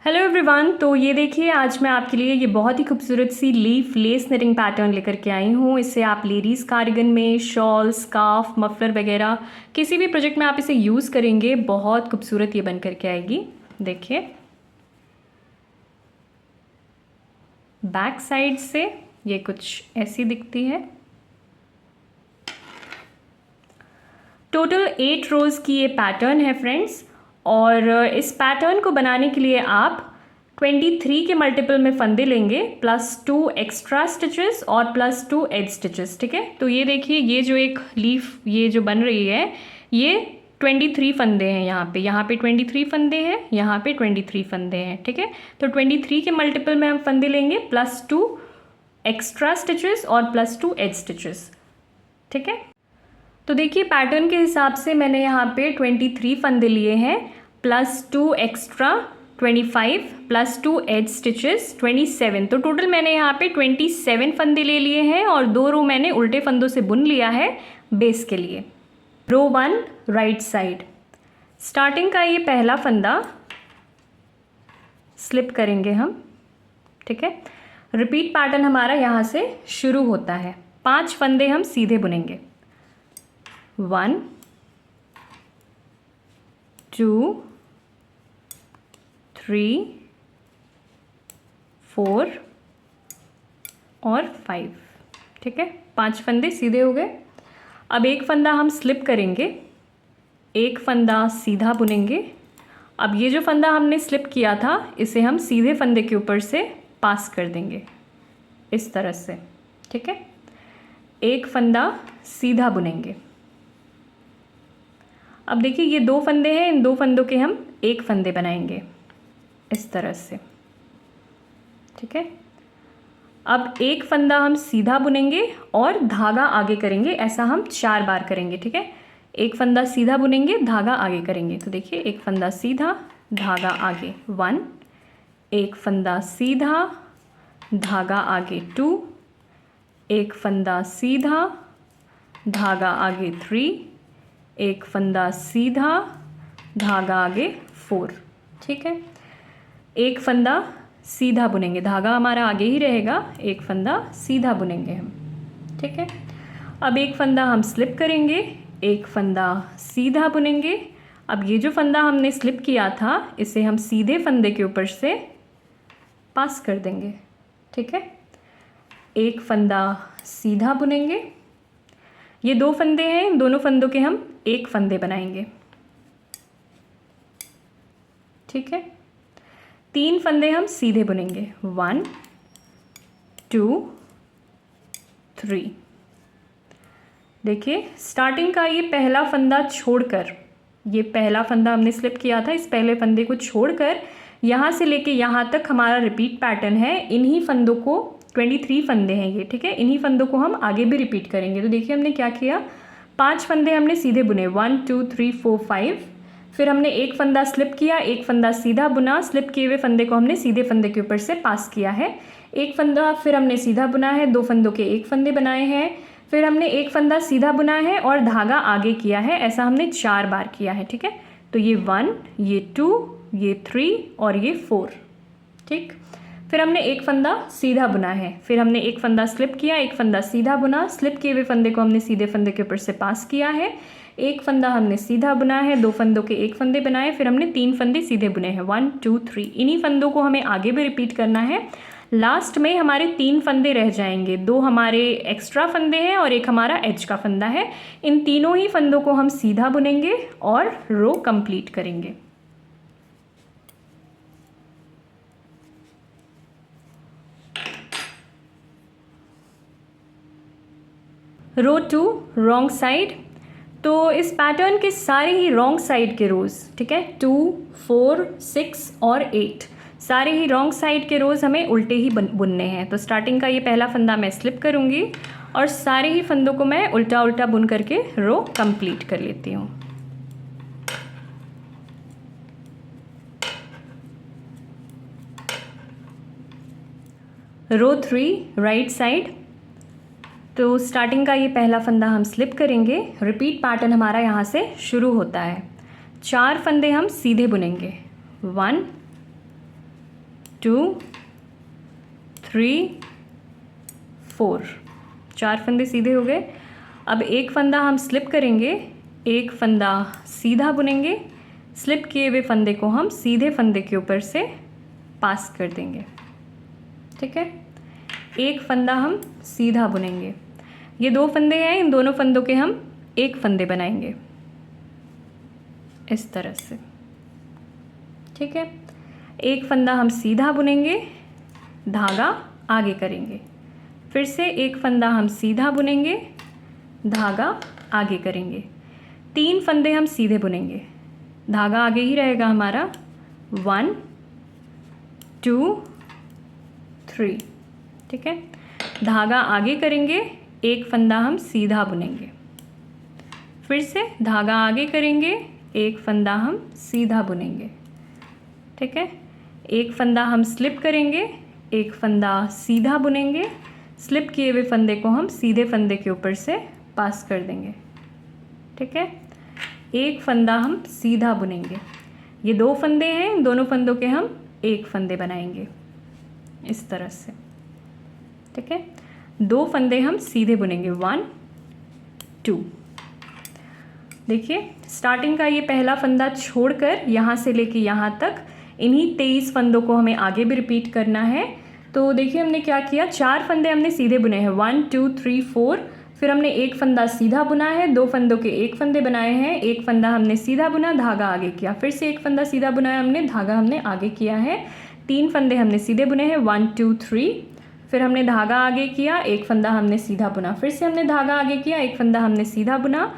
Hello everyone. तो ये देखिए, आज मैं आपके लिए ये बहुत ही खूबसूरत सी लीफ लेस निटिंग पैटर्न लेकर के आई हूँ। इसे आप लेडीज़ कार्डिगन में, शॉल, स्कार्फ, मफलर वगैरह किसी भी प्रोजेक्ट में आप इसे यूज़ करेंगे, बहुत खूबसूरत ये बन करके आएगी। देखिए, बैक साइड से ये कुछ ऐसी दिखती है। टोटल 8 रोज़ की ये पैटर्न है फ्रेंड्स, और इस पैटर्न को बनाने के लिए आप 23 के मल्टीपल में फंदे लेंगे, +2 एक्स्ट्रा स्टिचेस और +2 एज स्टिचेस। ठीक है, तो ये देखिए, ये जो एक लीफ ये जो बन रही है, ये 23 फंदे हैं। यहाँ पे 23 फंदे हैं, यहाँ पे 23 फंदे हैं। ठीक है, तो 23 के मल्टीपल में हम फंदे लेंगे, +2 एक्स्ट्रा स्टिचेस और +2 एज स्टिचेस। ठीक है, तो देखिए, पैटर्न के हिसाब से मैंने यहाँ पे 23 फंदे लिए हैं, +2 एक्स्ट्रा 25, +2 एज स्टिचेस 27। तो टोटल मैंने यहाँ पे 27 फंदे ले लिए हैं, और 2 रो मैंने उल्टे फंदों से बुन लिया है बेस के लिए। रो 1 राइट साइड, स्टार्टिंग का ये पहला फंदा स्लिप करेंगे हम। ठीक है, रिपीट पैटर्न हमारा यहाँ से शुरू होता है। 5 फंदे हम सीधे बुनेंगे, 1 2 3 4 और 5। ठीक है, 5 फंदे सीधे हो गए। अब एक फंदा हम स्लिप करेंगे, एक फंदा सीधा बुनेंगे। अब ये जो फंदा हमने स्लिप किया था, इसे हम सीधे फंदे के ऊपर से पास कर देंगे इस तरह से। ठीक है, एक फंदा सीधा बुनेंगे। अब देखिए, ये 2 फंदे हैं, इन 2 फंदों के हम एक फंदे बनाएंगे इस तरह से। ठीक है, अब एक फंदा हम सीधा बुनेंगे और धागा आगे करेंगे। ऐसा हम 4 बार करेंगे। ठीक है, एक फंदा सीधा बुनेंगे, धागा आगे करेंगे। तो देखिए, एक फंदा सीधा, धागा आगे 1, एक फंदा सीधा, धागा आगे 2, एक फंदा सीधा, धागा आगे 3, एक फंदा सीधा, धागा आगे 4। ठीक है, एक फंदा सीधा बुनेंगे, धागा हमारा आगे ही रहेगा, एक फंदा सीधा बुनेंगे हम। ठीक है, अब एक फंदा हम स्लिप करेंगे, एक फंदा सीधा बुनेंगे। अब ये जो फंदा हमने स्लिप किया था, इसे हम सीधे फंदे के ऊपर से पास कर देंगे। ठीक है, एक फंदा सीधा बुनेंगे। ये 2 फंदे हैं, इन दोनों फंदों के हम एक फंदे बनाएंगे। ठीक है, 3 फंदे हम सीधे बुनेंगे, 1 2 3। देखिए, स्टार्टिंग का ये पहला फंदा छोड़कर, ये पहला फंदा हमने स्लिप किया था, इस पहले फंदे को छोड़कर यहाँ से लेके यहाँ तक हमारा रिपीट पैटर्न है। इन्हीं फंदों को 23 फंदे हैं ये। ठीक है, इन्हीं फंदों को हम आगे भी रिपीट करेंगे। तो देखिए, हमने क्या किया, 5 फंदे हमने सीधे बुने, 1 2 3 4 5। फिर हमने एक फंदा स्लिप किया, एक फंदा सीधा बुना, स्लिप किए हुए फंदे को हमने सीधे फंदे के ऊपर से पास किया है। एक फंदा फिर हमने सीधा बुना है, 2 फंदों के एक फंदे बनाए हैं। फिर हमने एक फंदा सीधा बुना है और धागा आगे किया है। ऐसा हमने 4 बार किया है। ठीक है, तो ये 1, ये 2, ये 3 और ये 4। ठीक, फिर हमने एक फंदा सीधा बुना है, फिर हमने एक फंदा स्लिप किया, एक फंदा सीधा बुना, स्लिप किए हुए फंदे को हमने सीधे फंदे के ऊपर से पास किया है। एक फंदा हमने सीधा बुना है, 2 फंदों के एक फंदे बनाए, फिर हमने 3 फंदे सीधे बुने हैं, 1 2 3। इन्हीं फंदों को हमें आगे भी रिपीट करना है। लास्ट में हमारे 3 फंदे रह जाएंगे, 2 हमारे एक्स्ट्रा फंदे हैं और एक हमारा एज का फंदा है। इन तीनों ही फंदों को हम सीधा बुनेंगे और रो कंप्लीट करेंगे। रो 2 रॉन्ग साइड। तो इस पैटर्न के सारे ही रॉन्ग साइड के रोज़, ठीक है, 2 4 6 और 8, सारे ही रॉन्ग साइड के रोज़ हमें उल्टे ही बुनने हैं। तो स्टार्टिंग का ये पहला फंदा मैं स्लिप करूँगी और सारे ही फंदों को मैं उल्टा उल्टा बुन करके रो कंप्लीट कर लेती हूँ। रो 3 राइट साइड। तो स्टार्टिंग का ये पहला फंदा हम स्लिप करेंगे, रिपीट पैटर्न हमारा यहाँ से शुरू होता है। 4 फंदे हम सीधे बुनेंगे, 1 2 3 4, 4 फंदे सीधे हो गए। अब एक फंदा हम स्लिप करेंगे, एक फंदा सीधा बुनेंगे, स्लिप किए हुए फंदे को हम सीधे फंदे के ऊपर से पास कर देंगे। ठीक है, एक फंदा हम सीधा बुनेंगे। ये 2 फंदे हैं, इन दोनों फंदों के हम एक फंदे बनाएंगे इस तरह से। ठीक है, एक फंदा हम सीधा बुनेंगे, धागा आगे करेंगे, फिर से एक फंदा हम सीधा बुनेंगे, धागा आगे करेंगे, 3 फंदे हम सीधे बुनेंगे, धागा आगे ही रहेगा हमारा, 1 2 3। ठीक है, धागा आगे करेंगे, एक फंदा हम सीधा बुनेंगे, फिर से धागा आगे करेंगे, एक फंदा हम सीधा बुनेंगे। ठीक है, एक फंदा हम स्लिप करेंगे, एक फंदा सीधा बुनेंगे, स्लिप किए हुए फंदे को हम सीधे फंदे के ऊपर से पास कर देंगे। ठीक है, एक फंदा हम सीधा बुनेंगे। ये 2 फंदे हैं, इन दोनों फंदों के हम एक फंदे बनाएंगे इस तरह से। ठीक है, 2 फंदे हम सीधे बुनेंगे, 1 2। देखिए, स्टार्टिंग का ये पहला फंदा छोड़कर यहाँ से लेके यहाँ तक इन्हीं 23 फंदों को हमें आगे भी रिपीट करना है। तो देखिए हमने क्या किया, 4 फंदे हमने सीधे बुने हैं, 1 2 3 4, फिर हमने एक फंदा सीधा बुना है, 2 फंदों के एक फंदे बनाए हैं, एक फंदा हमने सीधा बुना, धागा आगे किया, फिर से एक फंदा सीधा बुनाया हमने, धागा हमने आगे किया है, 3 फंदे हमने सीधे बुने हैं, 1 2 3, फिर हमने धागा आगे किया, एक फंदा हमने सीधा बुना, फिर से हमने धागा आगे किया, एक फंदा हमने सीधा बुना,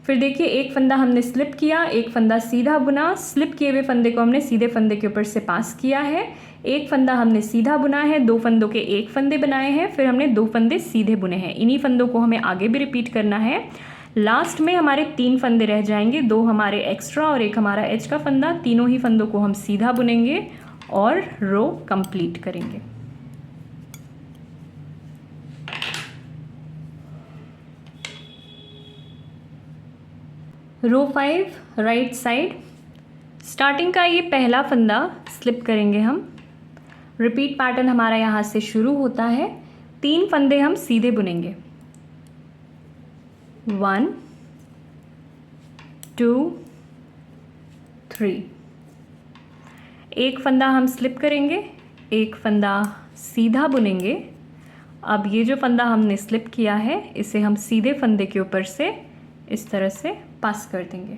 फिर देखिए एक फंदा हमने स्लिप किया, एक फंदा सीधा बुना, स्लिप किए हुए फंदे को हमने सीधे फंदे के ऊपर से पास किया है, एक फंदा हमने सीधा बुना है, 2 फंदों के एक फंदे बनाए हैं, फिर हमने 2 फंदे सीधे बुने हैं। इन्हीं फंदों को हमें आगे भी रिपीट करना है। लास्ट में हमारे 3 फंदे रह जाएंगे, 2 हमारे एक्स्ट्रा और एक हमारा एज का फंदा, तीनों ही फंदों को हम सीधा बुनेंगे और रो कंप्लीट करेंगे। रो 5 राइट साइड, स्टार्टिंग का ये पहला फंदा स्लिप करेंगे हम, रिपीट पैटर्न हमारा यहाँ से शुरू होता है, 3 फंदे हम सीधे बुनेंगे, 1 2 3, एक फंदा हम स्लिप करेंगे, एक फंदा सीधा बुनेंगे। अब ये जो फंदा हमने स्लिप किया है इसे हम सीधे फंदे के ऊपर से इस तरह से पास कर देंगे।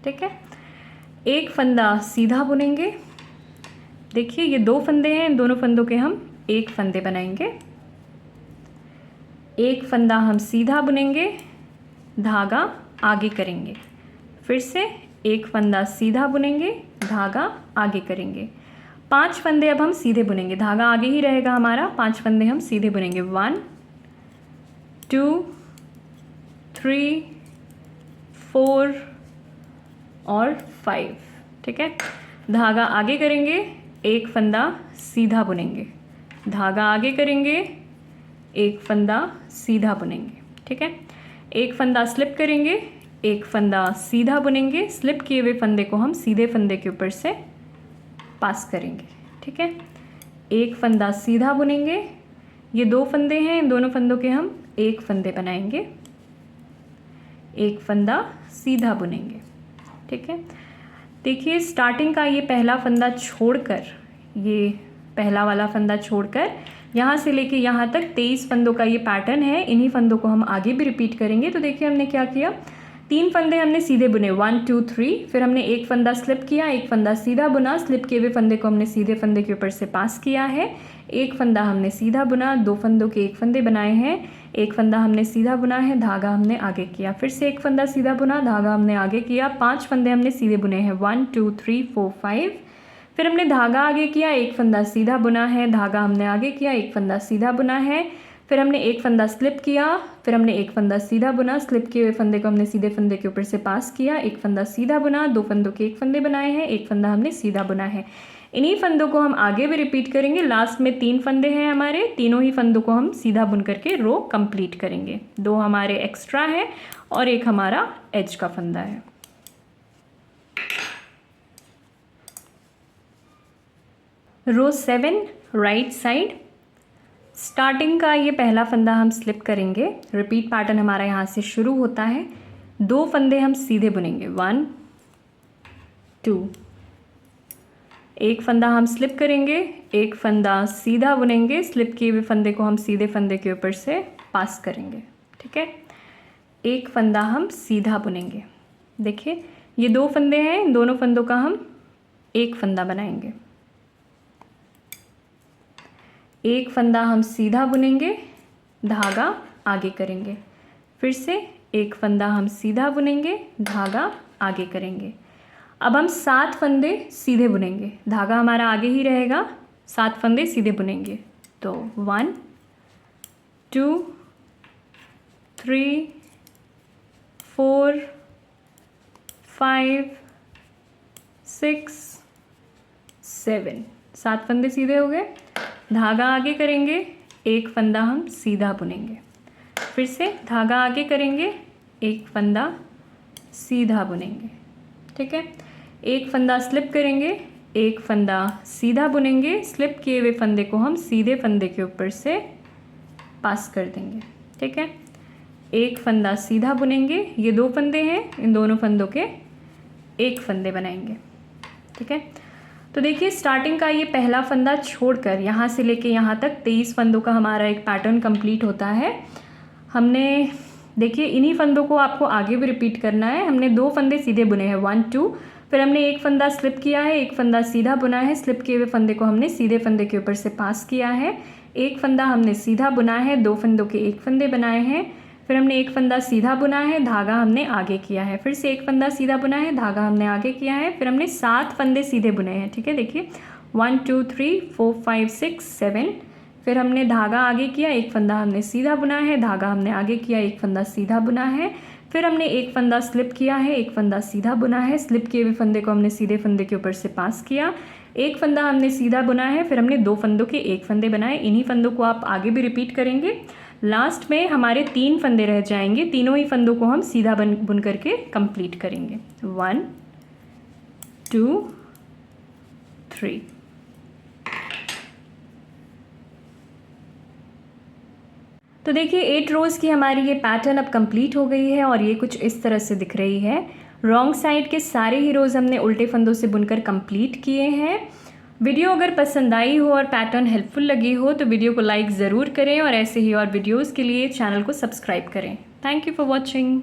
ठीक है, एक फंदा सीधा बुनेंगे। देखिए ये 2 फंदे हैं, इन दोनों फंदों के हम एक फंदे बनाएंगे, एक फंदा हम सीधा बुनेंगे, धागा आगे करेंगे, फिर से एक फंदा सीधा बुनेंगे, धागा आगे करेंगे, 5 फंदे अब हम सीधे बुनेंगे, धागा आगे ही रहेगा हमारा, 5 फंदे हम सीधे बुनेंगे, 1 2 3 4 और 5। ठीक है, धागा आगे करेंगे, एक फंदा सीधा बुनेंगे, धागा आगे करेंगे, एक फंदा सीधा बुनेंगे। ठीक है, एक फंदा स्लिप करेंगे, एक फंदा सीधा बुनेंगे, स्लिप किए हुए फंदे को हम सीधे फंदे के ऊपर से पास करेंगे। ठीक है, एक फंदा सीधा बुनेंगे, ये 2 फंदे हैं, इन दोनों फंदों के हम एक फंदे बनाएंगे, एक फंदा सीधा बुनेंगे। ठीक है, देखिए स्टार्टिंग का ये पहला फंदा छोड़कर, ये पहला वाला फंदा छोड़कर यहाँ से लेके यहाँ तक 23 फंदों का ये पैटर्न है, इन्हीं फंदों को हम आगे भी रिपीट करेंगे। तो देखिए हमने क्या किया, 3 फंदे हमने सीधे बुने, 1 2 3, फिर हमने एक फंदा स्लिप किया, एक फंदा सीधा बुना, स्लिप किए हुए फंदे को हमने सीधे फंदे के ऊपर से पास किया है, एक फंदा हमने सीधा बुना, 2 फंदों के एक फंदे बनाए हैं, एक फंदा हमने सीधा बुना है, धागा हमने आगे किया, फिर से एक फंदा सीधा बुना, धागा हमने आगे किया, 5 फंदे हमने सीधे बुने हैं, 1 2 3 4 5, फिर हमने धागा आगे किया, एक फंदा सीधा बुना है, धागा हमने आगे किया, एक फंदा सीधा बुना है, फिर हमने एक फंदा स्लिप किया, फिर हमने एक फंदा सीधा बुना, स्लिप किए हुए फंदे को हमने सीधे फंदे के ऊपर से पास किया, एक फंदा सीधा बुना, 2 फंदों के एक फंदे बनाए हैं, एक फंदा हमने सीधा बुना है। इन्हीं फंदों को हम आगे भी रिपीट करेंगे। लास्ट में 3 फंदे हैं हमारे, तीनों ही फंदों को हम सीधा बुन करके रो कंप्लीट करेंगे। 2 हमारे एक्स्ट्रा हैं और एक हमारा एज का फंदा है। रो 7 राइट साइड, स्टार्टिंग का ये पहला फंदा हम स्लिप करेंगे। रिपीट पैटर्न हमारा यहाँ से शुरू होता है। 2 फंदे हम सीधे बुनेंगे, 1 2, एक फंदा हम स्लिप करेंगे, एक फंदा सीधा बुनेंगे, स्लिप किए हुए फंदे को हम सीधे फंदे के ऊपर से पास करेंगे। ठीक है, एक फंदा हम सीधा बुनेंगे। देखिए ये 2 फंदे हैं, इन दोनों फंदों का हम एक फंदा बनाएंगे। एक फंदा हम सीधा बुनेंगे, धागा आगे करेंगे। फिर से एक फंदा हम सीधा बुनेंगे, धागा आगे करेंगे। अब हम 7 फंदे सीधे बुनेंगे, धागा हमारा आगे ही रहेगा, 7 फंदे सीधे बुनेंगे। तो 1 2 3 4 5 6 7, 7 फंदे सीधे हो गए, धागा आगे करेंगे, एक फंदा हम सीधा बुनेंगे। फिर से धागा आगे करेंगे, एक फंदा सीधा बुनेंगे। ठीक है, एक फंदा स्लिप करेंगे, एक फंदा सीधा बुनेंगे, स्लिप किए हुए फंदे को हम सीधे फंदे के ऊपर से पास कर देंगे। ठीक है, एक फंदा सीधा बुनेंगे, ये 2 फंदे हैं, इन दोनों फंदों के एक फंदे बनाएंगे। ठीक है, तो देखिए स्टार्टिंग का ये पहला फंदा छोड़कर यहाँ से लेके यहाँ तक 23 फंदों का हमारा एक पैटर्न कंप्लीट होता है। हमने देखिए इन्हीं फंदों को आपको आगे भी रिपीट करना है। हमने 2 फंदे सीधे बुने हैं, 1 2, फिर हमने एक फंदा स्लिप किया है, एक फंदा सीधा बुना है, स्लिप किए हुए फंदे को हमने सीधे फंदे के ऊपर से पास किया है। एक फंदा हमने सीधा बुना है, 2 फंदों के एक फंदे बनाए हैं। फिर हमने एक फंदा सीधा बुना है, धागा हमने आगे किया है। फिर से एक फंदा सीधा बुना है, धागा हमने आगे किया है। फिर हमने 7 फंदे सीधे बुने हैं। ठीक है, देखिए 1 2 3 4 5 6 7, फिर हमने धागा आगे किया, एक फंदा हमने सीधा बुना है, धागा हमने आगे किया, एक फंदा सीधा बुना है। फिर हमने एक फंदा स्लिप किया है, एक फंदा सीधा बुना है, स्लिप किए हुए फंदे को हमने सीधे फंदे के ऊपर से पास किया। एक फंदा हमने सीधा बुना है, फिर हमने 2 फंदों के एक फंदे बनाए। इन्हीं फंदों को आप आगे भी रिपीट करेंगे। लास्ट में हमारे 3 फंदे रह जाएंगे, तीनों ही फंदों को हम सीधा बुन करके कंप्लीट करेंगे। 1 2 3। तो देखिए 8 रोज़ की हमारी ये पैटर्न अब कंप्लीट हो गई है और ये कुछ इस तरह से दिख रही है। रॉन्ग साइड के सारे ही रोज़ हमने उल्टे फंदों से बुनकर कंप्लीट किए हैं। वीडियो अगर पसंद आई हो और पैटर्न हेल्पफुल लगी हो तो वीडियो को लाइक ज़रूर करें और ऐसे ही और वीडियोज़ के लिए चैनल को सब्सक्राइब करें। Thank you for watching.